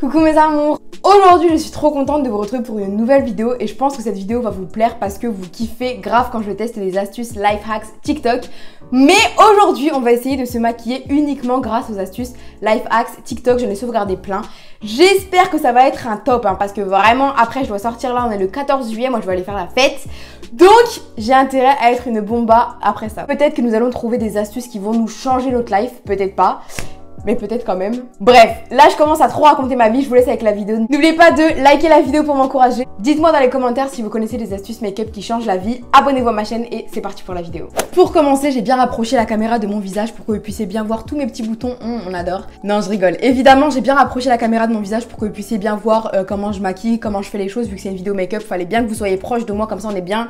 Coucou mes amours. Aujourd'hui je suis trop contente de vous retrouver pour une nouvelle vidéo et je pense que cette vidéo va vous plaire parce que vous kiffez grave quand je teste des astuces life hacks TikTok. Mais aujourd'hui on va essayer de se maquiller uniquement grâce aux astuces life hacks TikTok. J'en ai sauvegardé plein. J'espère que ça va être un top parce que vraiment après je dois sortir là, on est le 14 juillet, moi je vais aller faire la fête. Donc j'ai intérêt à être une bomba après ça. Peut-être que nous allons trouver des astuces qui vont nous changer notre life, peut-être pas. Mais peut-être quand même. Bref, là je commence à trop raconter ma vie, je vous laisse avec la vidéo. N'oubliez pas de liker la vidéo pour m'encourager. Dites-moi dans les commentaires si vous connaissez des astuces make-up qui changent la vie. Abonnez-vous à ma chaîne et c'est parti pour la vidéo. Pour commencer, j'ai bien rapproché la caméra de mon visage pour que vous puissiez bien voir tous mes petits boutons. On adore. Non, je rigole. Évidemment, j'ai bien rapproché la caméra de mon visage pour que vous puissiez bien voir comment je maquille, comment je fais les choses. Vu que c'est une vidéo make-up, fallait bien que vous soyez proche de moi, comme ça on est bien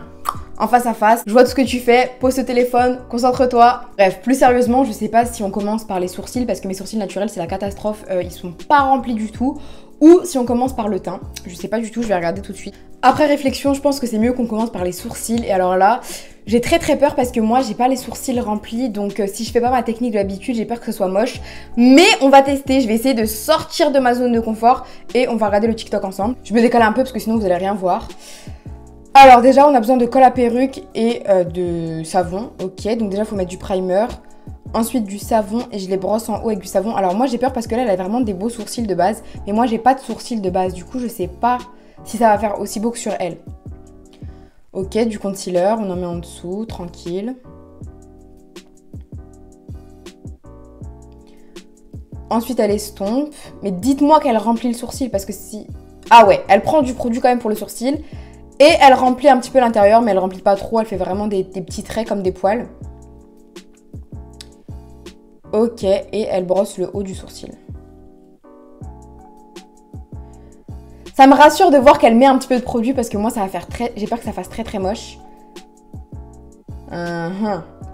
en face à face. Je vois tout ce que tu fais, pose ce téléphone, concentre-toi. Bref, plus sérieusement, je sais pas si on commence par les sourcils parce que mes sourcils naturels c'est la catastrophe, ils sont pas remplis du tout. Ou si on commence par le teint, je sais pas du tout, je vais regarder tout de suite. Après réflexion, je pense que c'est mieux qu'on commence par les sourcils. Et alors là, j'ai très peur parce que moi j'ai pas les sourcils remplis. Donc si je fais pas ma technique de l'habitude, j'ai peur que ce soit moche. Mais on va tester, je vais essayer de sortir de ma zone de confort et on va regarder le TikTok ensemble. Je me décale un peu parce que sinon vous allez rien voir. Alors déjà on a besoin de colle à perruque et de savon, ok, donc déjà il faut mettre du primer, ensuite du savon et je les brosse en haut avec du savon. Alors moi j'ai peur parce que là elle a vraiment des beaux sourcils de base, mais moi j'ai pas de sourcils de base, du coup je sais pas si ça va faire aussi beau que sur elle. Ok, du concealer, on en met en dessous, tranquille. Ensuite elle estompe, mais dites-moi qu'elle remplit le sourcil parce que si... Ah ouais, elle prend du produit quand même pour le sourcil. Et elle remplit un petit peu l'intérieur, mais elle remplit pas trop. Elle fait vraiment des petits traits comme des poils. Ok, et elle brosse le haut du sourcil. Ça me rassure de voir qu'elle met un petit peu de produit parce que moi, ça va faire très... J'ai peur que ça fasse très moche.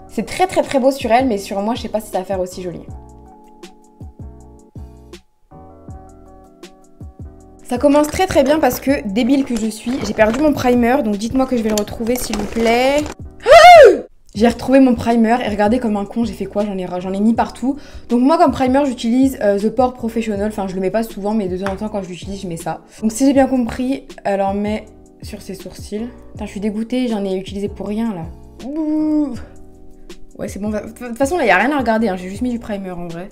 C'est très beau sur elle, mais sur moi, je sais pas si ça va faire aussi joli. Ça commence très bien parce que, débile que je suis, j'ai perdu mon primer, donc dites-moi que je vais le retrouver s'il vous plaît. J'ai retrouvé mon primer et regardez comme un con, j'ai fait quoi? J'en ai mis partout. Donc moi comme primer j'utilise The Pore Professional, enfin je le mets pas souvent mais de temps en temps quand je l'utilise je mets ça. Donc si j'ai bien compris, elle en met sur ses sourcils. Putain je suis dégoûtée, j'en ai utilisé pour rien là. Ouh. Ouais c'est bon, de toute façon là y a rien à regarder, j'ai juste mis du primer en vrai.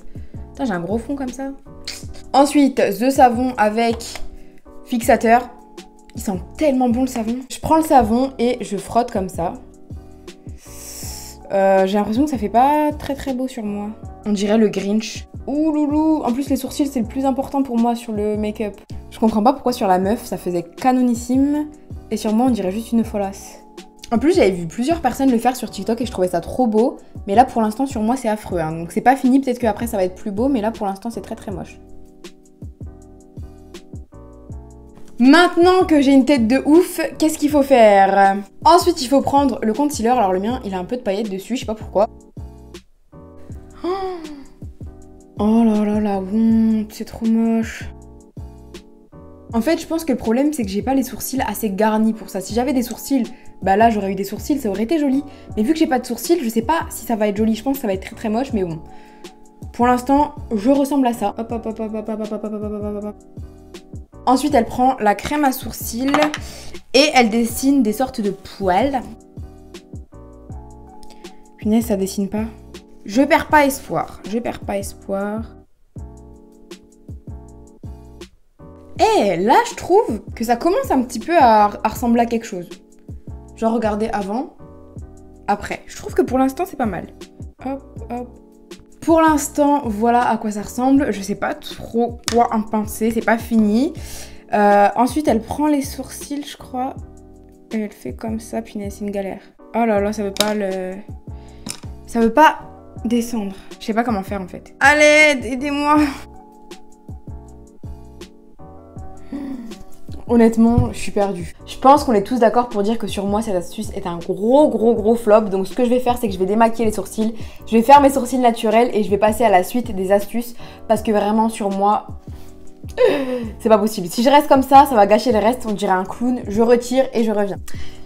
Putain j'ai un gros fond comme ça. Ensuite The Savon avec fixateur. Il sent tellement bon le savon. Je prends le savon et je frotte comme ça. J'ai l'impression que ça fait pas très beau sur moi. On dirait le Grinch. Ouh loulou. En plus les sourcils c'est le plus important pour moi sur le make-up. Je comprends pas pourquoi sur la meuf ça faisait canonissime et sur moi on dirait juste une folasse. En plus j'avais vu plusieurs personnes le faire sur TikTok et je trouvais ça trop beau. Mais là pour l'instant sur moi c'est affreux donc c'est pas fini, peut-être qu'après ça va être plus beau. Mais là pour l'instant c'est très moche. Maintenant que j'ai une tête de ouf, qu'est-ce qu'il faut faire? Ensuite, il faut prendre le concealer. Alors le mien, il a un peu de paillettes dessus, je sais pas pourquoi. Oh là là, la honte, c'est trop moche. En fait, je pense que le problème, c'est que j'ai pas les sourcils assez garnis pour ça. Si j'avais des sourcils, bah là, j'aurais eu des sourcils, ça aurait été joli. Mais vu que j'ai pas de sourcils, je sais pas si ça va être joli. Je pense que ça va être très moche, mais bon. Pour l'instant, je ressemble à ça. Hop. Ensuite, elle prend la crème à sourcils et elle dessine des sortes de poils. Punaise, ça dessine pas. Je perds pas espoir. Et là, je trouve que ça commence un petit peu à ressembler à quelque chose. Genre, regardez avant, après. Je trouve que pour l'instant, c'est pas mal. Hop. Pour l'instant, voilà à quoi ça ressemble. Je sais pas trop quoi en penser, c'est pas fini. Ensuite, elle prend les sourcils, je crois. Et elle fait comme ça, punaise, c'est une galère. Oh là là, ça veut pas descendre. Je sais pas comment faire en fait. Allez, aidez-moi. Honnêtement, je suis perdue. Je pense qu'on est tous d'accord pour dire que sur moi, cette astuce est un gros flop. Donc ce que je vais faire, c'est que je vais démaquiller les sourcils. Je vais faire mes sourcils naturels et je vais passer à la suite des astuces. Parce que vraiment, sur moi, c'est pas possible. Si je reste comme ça va gâcher le reste. On dirait un clown. Je retire et je reviens.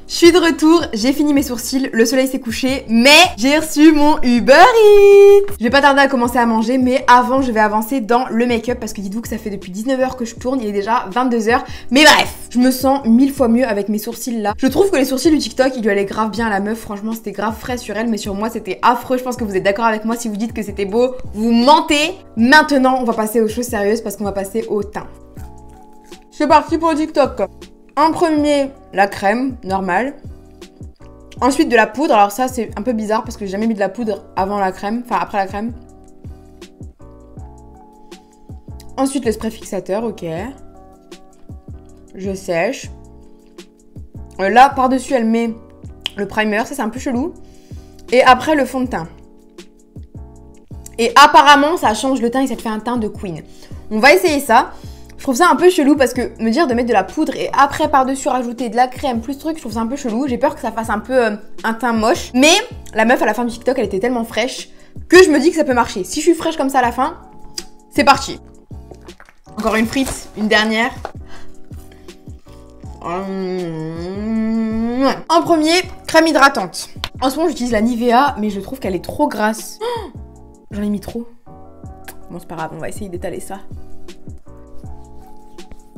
Je suis de retour, j'ai fini mes sourcils, le soleil s'est couché, mais j'ai reçu mon Uber Eats. Je vais pas tarder à commencer à manger, mais avant je vais avancer dans le make-up parce que dites-vous que ça fait depuis 19h que je tourne, il est déjà 22h. Mais bref, je me sens 1000 fois mieux avec mes sourcils là. Je trouve que les sourcils du TikTok, ils lui allaient grave bien à la meuf, franchement c'était grave frais sur elle, mais sur moi c'était affreux. Je pense que vous êtes d'accord avec moi, si vous dites que c'était beau, vous mentez. Maintenant, on va passer aux choses sérieuses parce qu'on va passer au teint. C'est parti pour le TikTok. En premier, la crème, normale. Ensuite, de la poudre. Alors ça, c'est un peu bizarre parce que j'ai jamais mis de la poudre avant la crème. Enfin, après la crème. Ensuite, le spray fixateur, ok. Je sèche. Là, par-dessus, elle met le primer. Ça, c'est un peu chelou. Et après, le fond de teint. Et apparemment, ça change le teint et ça te fait un teint de queen. On va essayer ça. Je trouve ça un peu chelou parce que me dire de mettre de la poudre et après par-dessus rajouter de la crème plus truc, je trouve ça un peu chelou. J'ai peur que ça fasse un peu un teint moche. Mais la meuf à la fin du TikTok, elle était tellement fraîche que je me dis que ça peut marcher. Si je suis fraîche comme ça à la fin, c'est parti. Encore une frite, une dernière. En premier, crème hydratante. En ce moment, j'utilise la Nivea, mais je trouve qu'elle est trop grasse. Oh, j'en ai mis trop. Bon, c'est pas grave, on va essayer d'étaler ça.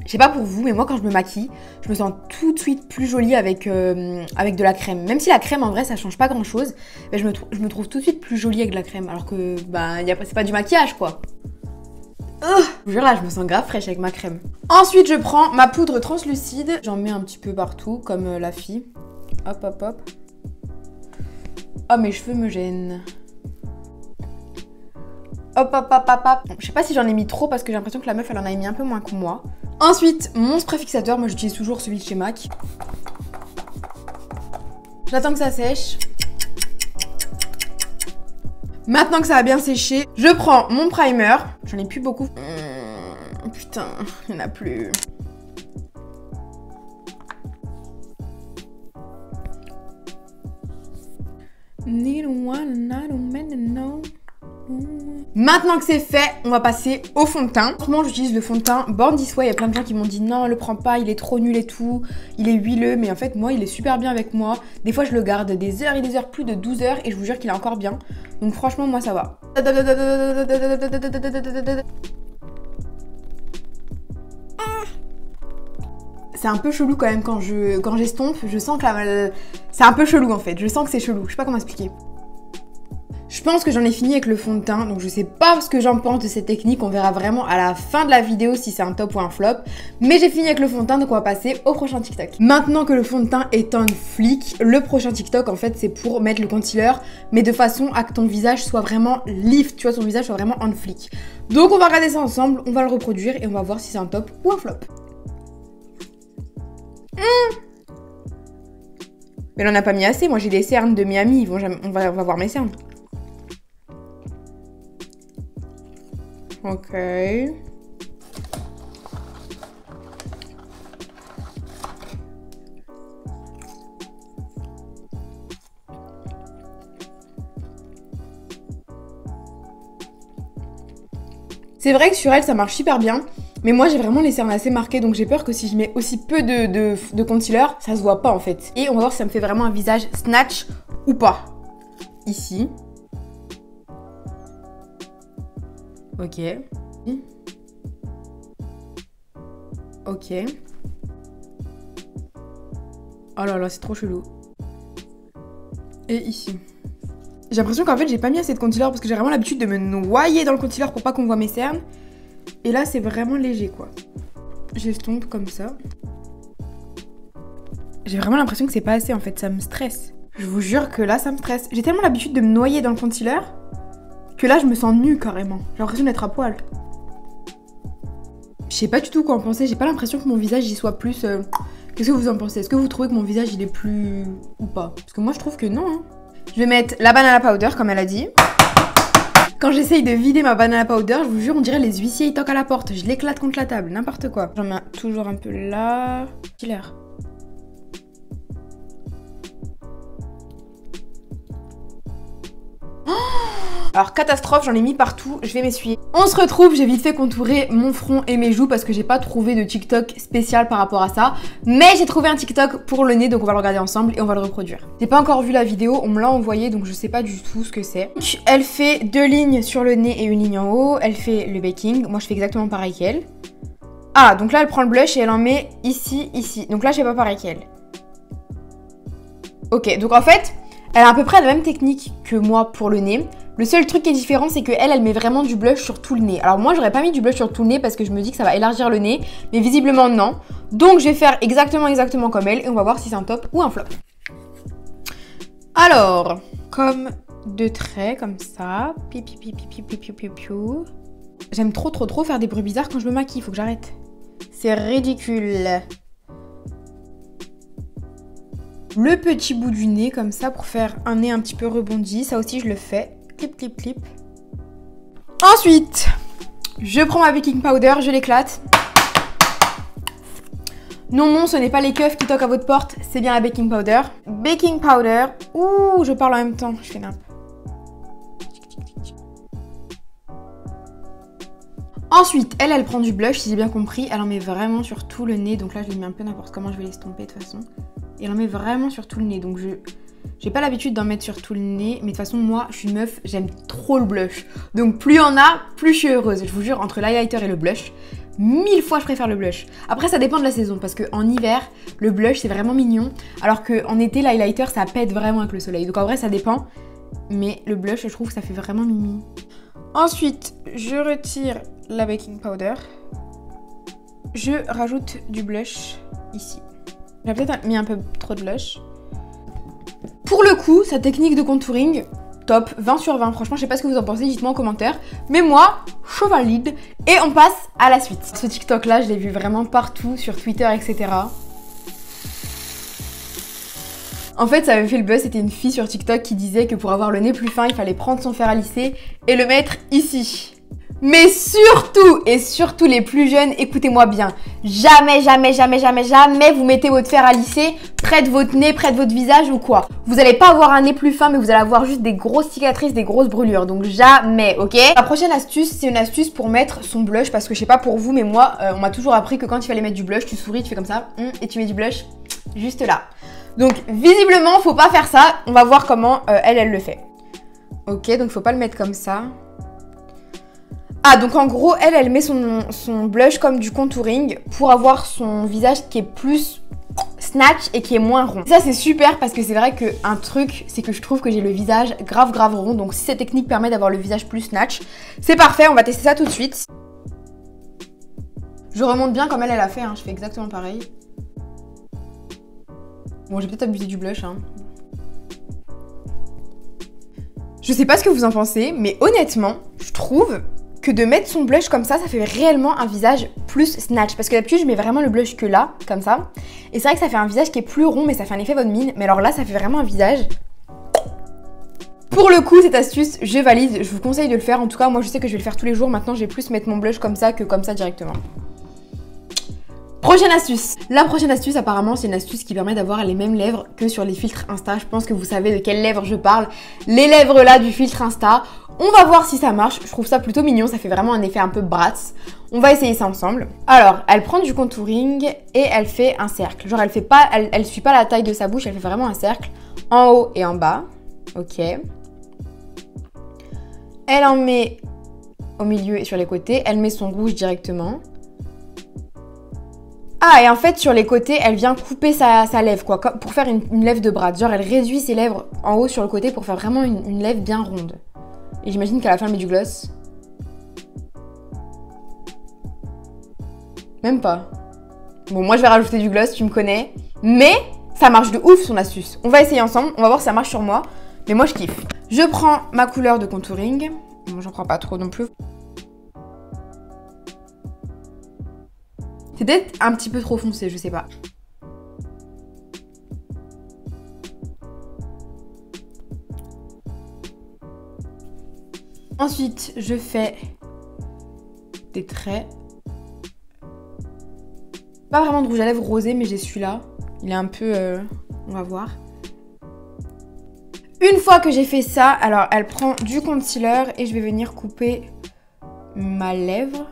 Je sais pas pour vous, mais moi quand je me maquille, je me sens tout de suite plus jolie avec de la crème. Même si la crème en vrai ça change pas grand chose, mais je me trouve tout de suite plus jolie avec de la crème. Alors que bah, c'est pas du maquillage quoi. Je vous jure là, je me sens grave fraîche avec ma crème. Ensuite je prends ma poudre translucide. J'en mets un petit peu partout comme la fille. Hop hop hop. Oh mes cheveux me gênent. Hop hop hop hop hop. Bon, je sais pas si j'en ai mis trop parce que j'ai l'impression que la meuf elle en a mis un peu moins que moi. Ensuite, mon spray fixateur, moi j'utilise toujours celui de chez MAC. J'attends que ça sèche. Maintenant que ça a bien séché, je prends mon primer. J'en ai plus beaucoup. Putain, il n'y en a plus. Maintenant que c'est fait, on va passer au fond de teint. Franchement, j'utilise le fond de teint Born This Way. Il y a plein de gens qui m'ont dit non, le prends pas, il est trop nul et tout. Il est huileux, mais en fait, moi, il est super bien avec moi. Des fois, je le garde des heures et des heures, plus de 12 heures, et je vous jure qu'il est encore bien. Donc franchement, moi, ça va. C'est un peu chelou quand même quand j'estompe. Je sens que c'est un peu chelou en fait. Je sens que c'est chelou. Je sais pas comment expliquer. Je pense que j'en ai fini avec le fond de teint, donc je sais pas ce que j'en pense de cette technique, on verra vraiment à la fin de la vidéo si c'est un top ou un flop. Mais j'ai fini avec le fond de teint, donc on va passer au prochain TikTok. Maintenant que le fond de teint est en flic, le prochain TikTok en fait c'est pour mettre le concealer, mais de façon à que ton visage soit vraiment lift, tu vois, ton visage soit vraiment en flic. Donc on va regarder ça ensemble, on va le reproduire et on va voir si c'est un top ou un flop. Mais on n'a pas mis assez, moi j'ai des cernes de Miami, on va voir mes cernes. Ok. C'est vrai que sur elle ça marche super bien, mais moi j'ai vraiment les cernes assez marquées, donc j'ai peur que si je mets aussi peu de concealer, ça se voit pas en fait. Et on va voir si ça me fait vraiment un visage snatch ou pas. Ici. Ok. Ok. Oh là là, c'est trop chelou. Et ici. J'ai l'impression qu'en fait, j'ai pas mis assez de concealer parce que j'ai vraiment l'habitude de me noyer dans le concealer pour pas qu'on voit mes cernes. Et là, c'est vraiment léger, quoi. J'estompe comme ça. J'ai vraiment l'impression que c'est pas assez, en fait. Ça me stresse. Je vous jure que là, ça me stresse. J'ai tellement l'habitude de me noyer dans le concealer que là, je me sens nue, carrément. J'ai l'impression d'être à poil. Je sais pas du tout quoi en penser. J'ai pas l'impression que mon visage y soit plus... Qu'est-ce que vous en pensez? Est-ce que vous trouvez que mon visage, il est plus... ou pas? Parce que moi, je trouve que non, hein. Je vais mettre la banana powder, comme elle a dit. Quand j'essaye de vider ma banana powder, je vous jure, on dirait les huissiers, ils toquent à la porte. Je l'éclate contre la table, n'importe quoi. J'en mets toujours un peu là. Killer. Oh, Alors catastrophe, j'en ai mis partout, je vais m'essuyer. On se retrouve, j'ai vite fait contourer mon front et mes joues parce que j'ai pas trouvé de TikTok spécial par rapport à ça. Mais j'ai trouvé un TikTok pour le nez, donc on va le regarder ensemble et on va le reproduire. J'ai pas encore vu la vidéo, on me l'a envoyé, donc je sais pas du tout ce que c'est. Elle fait 2 lignes sur le nez et une ligne en haut, elle fait le baking. Moi je fais exactement pareil qu'elle. Ah, donc là elle prend le blush et elle en met ici, ici. Donc là je fais pas pareil qu'elle. Ok, donc en fait, elle a à peu près la même technique que moi pour le nez. Le seul truc qui est différent, c'est qu'elle, elle met vraiment du blush sur tout le nez. Alors moi, j'aurais pas mis du blush sur tout le nez parce que je me dis que ça va élargir le nez. Mais visiblement, non. Donc, je vais faire exactement comme elle et on va voir si c'est un top ou un flop. Alors, comme 2 traits, comme ça. Piou. J'aime trop faire des bruits bizarres quand je me maquille. Faut que j'arrête. C'est ridicule. Le petit bout du nez, comme ça, pour faire un nez un petit peu rebondi. Ça aussi, je le fais. Clip. Ensuite, je prends ma baking powder, je l'éclate. Non, ce n'est pas les keufs qui toquent à votre porte, c'est bien la baking powder. Baking powder. Ouh, je parle en même temps, je fais nimp. Ensuite, elle prend du blush, si j'ai bien compris. Elle en met vraiment sur tout le nez. Donc là, je l'ai mis un peu n'importe comment, je vais l'estomper de toute façon. Et elle en met vraiment sur tout le nez. Donc j'ai pas l'habitude d'en mettre sur tout le nez, mais de toute façon, moi, je suis une meuf, j'aime trop le blush. Donc plus il y en a, plus je suis heureuse. Je vous jure, entre l'highlighter et le blush, 1000 fois je préfère le blush. Après, ça dépend de la saison, parce qu'en hiver, le blush, c'est vraiment mignon. Alors qu'en été, l'highlighter, ça pète vraiment avec le soleil. Donc en vrai, ça dépend. Mais le blush, je trouve que ça fait vraiment mimi. Ensuite, je retire la baking powder. Je rajoute du blush ici. J'ai peut-être mis un peu trop de blush. Pour le coup, sa technique de contouring, top, 20 sur 20. Franchement, je sais pas ce que vous en pensez, dites-moi en commentaire. Mais moi, je valide. Et on passe à la suite. Ce TikTok-là, je l'ai vu vraiment partout, sur Twitter, etc. En fait, ça avait fait le buzz, c'était une fille sur TikTok qui disait que pour avoir le nez plus fin, il fallait prendre son fer à lisser et le mettre ici. Mais surtout les plus jeunes, écoutez-moi bien, jamais vous mettez votre fer à lisser près de votre nez, près de votre visage ou quoi. Vous n'allez pas avoir un nez plus fin, mais vous allez avoir juste des grosses cicatrices, des grosses brûlures, donc jamais, ok? La prochaine astuce, c'est une astuce pour mettre son blush, parce que je sais pas pour vous, mais moi, on m'a toujours appris que quand il fallait mettre du blush, tu souris, tu fais comme ça, et tu mets du blush juste là. Donc visiblement, faut pas faire ça, on va voir comment elle le fait. Ok, donc faut pas le mettre comme ça. Ah, donc en gros, elle met son blush comme du contouring pour avoir son visage qui est plus snatch et qui est moins rond. Ça, c'est super parce que c'est vrai qu'un truc, c'est que je trouve que j'ai le visage grave rond. Donc si cette technique permet d'avoir le visage plus snatch, c'est parfait, on va tester ça tout de suite. Je remonte bien comme elle a fait, hein. Je fais exactement pareil. Bon, j'ai peut-être abusé du blush, hein. Je sais pas ce que vous en pensez, mais honnêtement, je trouve que de mettre son blush comme ça fait réellement un visage plus snatch. Parce que d'habitude, je mets vraiment le blush que là, comme ça. Et c'est vrai que ça fait un visage qui est plus rond, mais ça fait un effet bonne mine. Mais alors là, ça fait vraiment un visage. Pour le coup, cette astuce, je valide. Je vous conseille de le faire. En tout cas, moi, je sais que je vais le faire tous les jours. Maintenant, je vais plus mettre mon blush comme ça que comme ça directement. Prochaine astuce. La prochaine astuce, apparemment, c'est une astuce qui permet d'avoir les mêmes lèvres que sur les filtres Insta. Je pense que vous savez de quelles lèvres je parle. Les lèvres là du filtre Insta. On va voir si ça marche. Je trouve ça plutôt mignon. Ça fait vraiment un effet un peu Bratz. On va essayer ça ensemble. Alors, elle prend du contouring et elle fait un cercle. Genre, elle suit pas la taille de sa bouche. Elle fait vraiment un cercle en haut et en bas. Ok. Elle en met au milieu et sur les côtés. Elle met son rouge directement. Ah, et en fait, sur les côtés, elle vient couper sa lèvre, quoi, pour faire une lèvre de Bratz. Genre, elle réduit ses lèvres en haut sur le côté pour faire vraiment une lèvre bien ronde. Et j'imagine qu'à la fin, elle met du gloss. Même pas. Bon, moi, je vais rajouter du gloss, tu me connais. Mais ça marche de ouf, son astuce. On va essayer ensemble, on va voir si ça marche sur moi. Mais moi, je kiffe. Je prends ma couleur de contouring. Bon, j'en prends pas trop non plus. C'est peut-être un petit peu trop foncé, je sais pas. Ensuite, je fais des traits. Pas vraiment de rouge à lèvres rosé, mais j'ai celui-là. Il est un peu... on va voir. Une fois que j'ai fait ça, alors elle prend du concealer et je vais venir couper ma lèvre.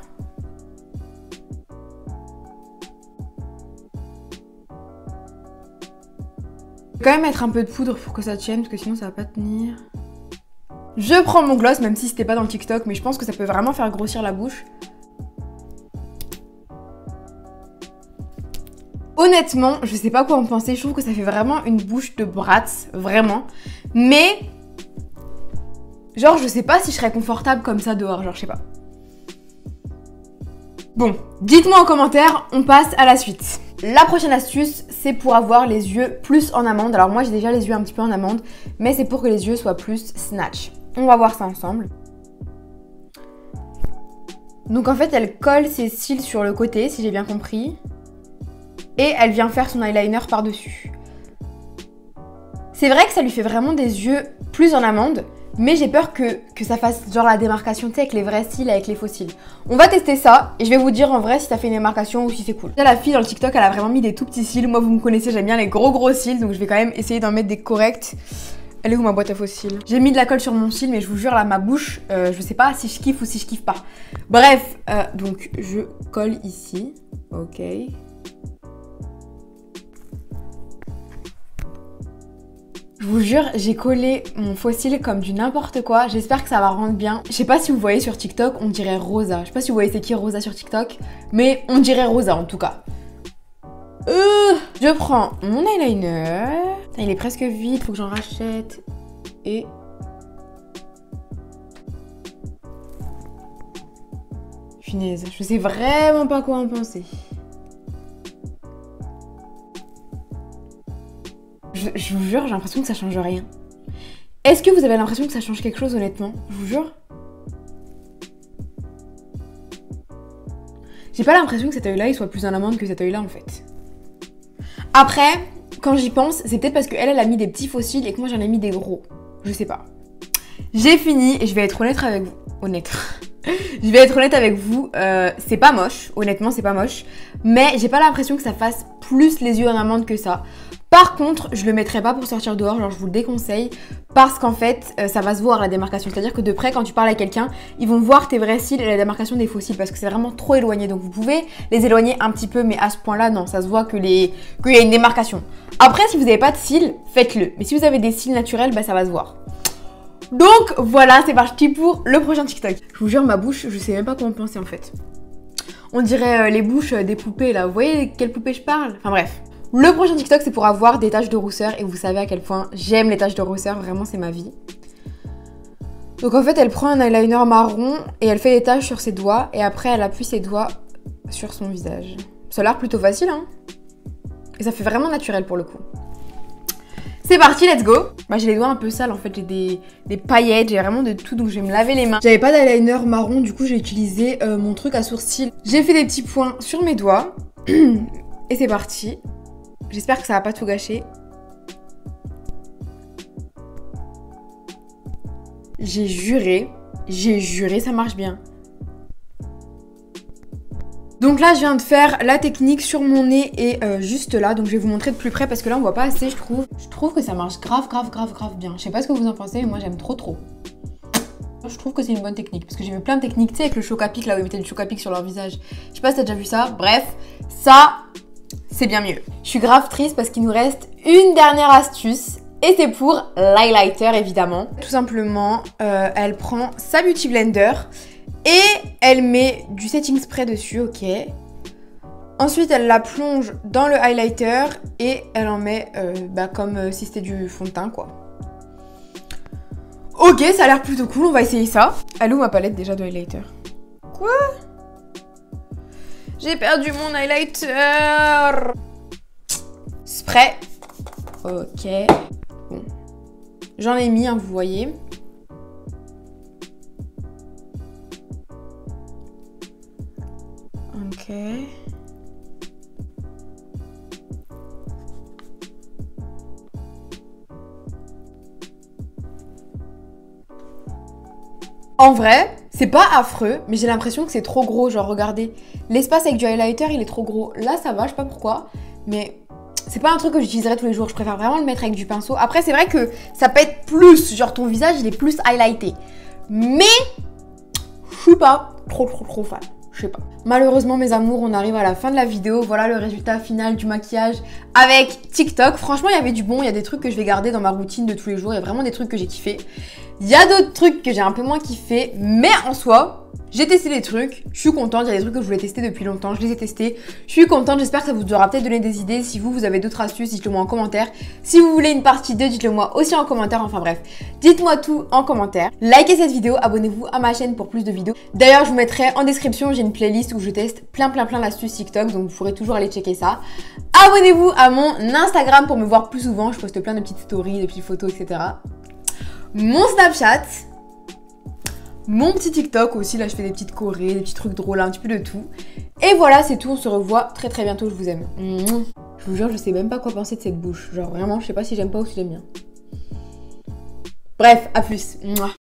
Je vais quand même mettre un peu de poudre pour que ça tienne parce que sinon ça va pas tenir. Je prends mon gloss, même si c'était pas dans le TikTok, mais je pense que ça peut vraiment faire grossir la bouche. Honnêtement, je sais pas quoi en penser, je trouve que ça fait vraiment une bouche de Bratz, vraiment. Mais, genre, je sais pas si je serais confortable comme ça dehors, genre, je sais pas. Bon, dites-moi en commentaire, on passe à la suite. La prochaine astuce, c'est pour avoir les yeux plus en amande. Alors moi, j'ai déjà les yeux un petit peu en amande, mais c'est pour que les yeux soient plus snatch. On va voir ça ensemble. Donc en fait, elle colle ses cils sur le côté, si j'ai bien compris. Et elle vient faire son eyeliner par-dessus. C'est vrai que ça lui fait vraiment des yeux plus en amande, mais j'ai peur que ça fasse genre la démarcation, tu sais, avec les vrais cils et avec les faux cils. On va tester ça et je vais vous dire en vrai si ça fait une démarcation ou si c'est cool. Là, la fille dans le TikTok, elle a vraiment mis des tout petits cils. Moi, vous me connaissez, j'aime bien les gros cils, donc je vais quand même essayer d'en mettre des corrects. Elle est où ma boîte à faux cils? J'ai mis de la colle sur mon cil, mais je vous jure, là, ma bouche, je sais pas si je kiffe ou si je kiffe pas. Bref, donc je colle ici. Ok. Je vous jure, j'ai collé mon faux cil comme du n'importe quoi. J'espère que ça va rendre bien. Je sais pas si vous voyez sur TikTok, on dirait Rosa. Je sais pas si vous voyez c'est qui Rosa sur TikTok, mais on dirait Rosa en tout cas. Je prends mon eyeliner. Il est presque vide, faut que j'en rachète. Et... Punaise, je sais vraiment pas quoi en penser. Je vous jure, j'ai l'impression que ça change rien. Est-ce que vous avez l'impression que ça change quelque chose honnêtement? Je vous jure. J'ai pas l'impression que cet œil-là il soit plus en amande que cet œil-là en fait. Après, quand j'y pense, c'est peut-être parce qu'elle a mis des petits faux cils et que moi j'en ai mis des gros. Je sais pas. J'ai fini et je vais être honnête avec vous. Je vais être honnête avec vous, c'est pas moche, honnêtement c'est pas moche. Mais j'ai pas l'impression que ça fasse plus les yeux en amande que ça. Par contre, je le mettrai pas pour sortir dehors, genre je vous le déconseille, parce qu'en fait, ça va se voir la démarcation. C'est-à-dire que de près, quand tu parles à quelqu'un, ils vont voir tes vrais cils et la démarcation des faux cils, parce que c'est vraiment trop éloigné. Donc vous pouvez les éloigner un petit peu, mais à ce point-là, non, ça se voit qu'il y a une démarcation. Après, si vous n'avez pas de cils, faites-le. Mais si vous avez des cils naturels, bah ça va se voir. Donc voilà, c'est parti pour le prochain TikTok. Je vous jure, ma bouche, je sais même pas comment penser en fait. On dirait les bouches des poupées là, vous voyez quelle poupée je parle? Enfin bref. Le prochain TikTok, c'est pour avoir des taches de rousseur et vous savez à quel point j'aime les taches de rousseur, vraiment c'est ma vie. Donc en fait, elle prend un eyeliner marron et elle fait des taches sur ses doigts et après elle appuie ses doigts sur son visage. Ça a l'air plutôt facile, hein? Et ça fait vraiment naturel pour le coup. C'est parti, let's go! Bah j'ai les doigts un peu sales en fait, j'ai des paillettes, j'ai vraiment de tout, donc je vais me laver les mains. J'avais pas d'eyeliner marron, du coup j'ai utilisé mon truc à sourcils. J'ai fait des petits points sur mes doigts et c'est parti. J'espère que ça va pas tout gâcher. J'ai juré, ça marche bien. Donc là, je viens de faire la technique sur mon nez et juste là. Donc je vais vous montrer de plus près parce que là, on voit pas assez, je trouve. Je trouve que ça marche grave bien. Je sais pas ce que vous en pensez, mais moi, j'aime trop. Je trouve que c'est une bonne technique parce que j'ai vu plein de techniques, tu sais, avec le choc à pic, là où ils mettaient le choc à pic sur leur visage. Je sais pas si t'as déjà vu ça. Bref, ça... c'est bien mieux. Je suis grave triste parce qu'il nous reste une dernière astuce et c'est pour l'highlighter évidemment. Tout simplement, elle prend sa Beauty Blender et elle met du setting spray dessus, ok. Ensuite, elle la plonge dans le highlighter et elle en met comme si c'était du fond de teint quoi. Ok, ça a l'air plutôt cool, on va essayer ça. Elle est où ma palette déjà de highlighter? Quoi? J'ai perdu mon highlighter. Spray. Ok. Bon. J'en ai mis, hein, vous voyez. Ok. En vrai, c'est pas affreux, mais j'ai l'impression que c'est trop gros. Genre, regardez, l'espace avec du highlighter, il est trop gros. Là, ça va, je sais pas pourquoi, mais c'est pas un truc que j'utiliserai tous les jours. Je préfère vraiment le mettre avec du pinceau. Après, c'est vrai que ça peut être plus, genre ton visage, il est plus highlighté. Mais, je suis pas trop fan. Je sais pas. Malheureusement, mes amours, on arrive à la fin de la vidéo. Voilà le résultat final du maquillage avec TikTok. Franchement, il y avait du bon. Il y a des trucs que je vais garder dans ma routine de tous les jours. Il y a vraiment des trucs que j'ai kiffé. Il y a d'autres trucs que j'ai un peu moins kiffé. Mais en soi, j'ai testé des trucs. Je suis contente. Il y a des trucs que je voulais tester depuis longtemps. Je les ai testés. Je suis contente. J'espère que ça vous aura peut-être donné des idées. Si vous avez d'autres astuces, dites-le moi en commentaire. Si vous voulez une partie 2, dites-le moi aussi en commentaire. Enfin bref, dites-moi tout en commentaire. Likez cette vidéo. Abonnez-vous à ma chaîne pour plus de vidéos. D'ailleurs, je vous mettrai en description, j'ai une playlist où je teste plein d'astuces TikTok. Donc vous pourrez toujours aller checker ça. Abonnez-vous à mon Instagram pour me voir plus souvent. Je poste plein de petites stories, de petites photos, etc. Mon Snapchat, mon petit TikTok aussi, là je fais des petites chorés, des petits trucs drôles, un petit peu de tout. Et voilà, c'est tout, on se revoit très bientôt, je vous aime. Je vous jure, je sais même pas quoi penser de cette bouche. Genre vraiment, je sais pas si j'aime pas ou si j'aime bien. Bref, à plus.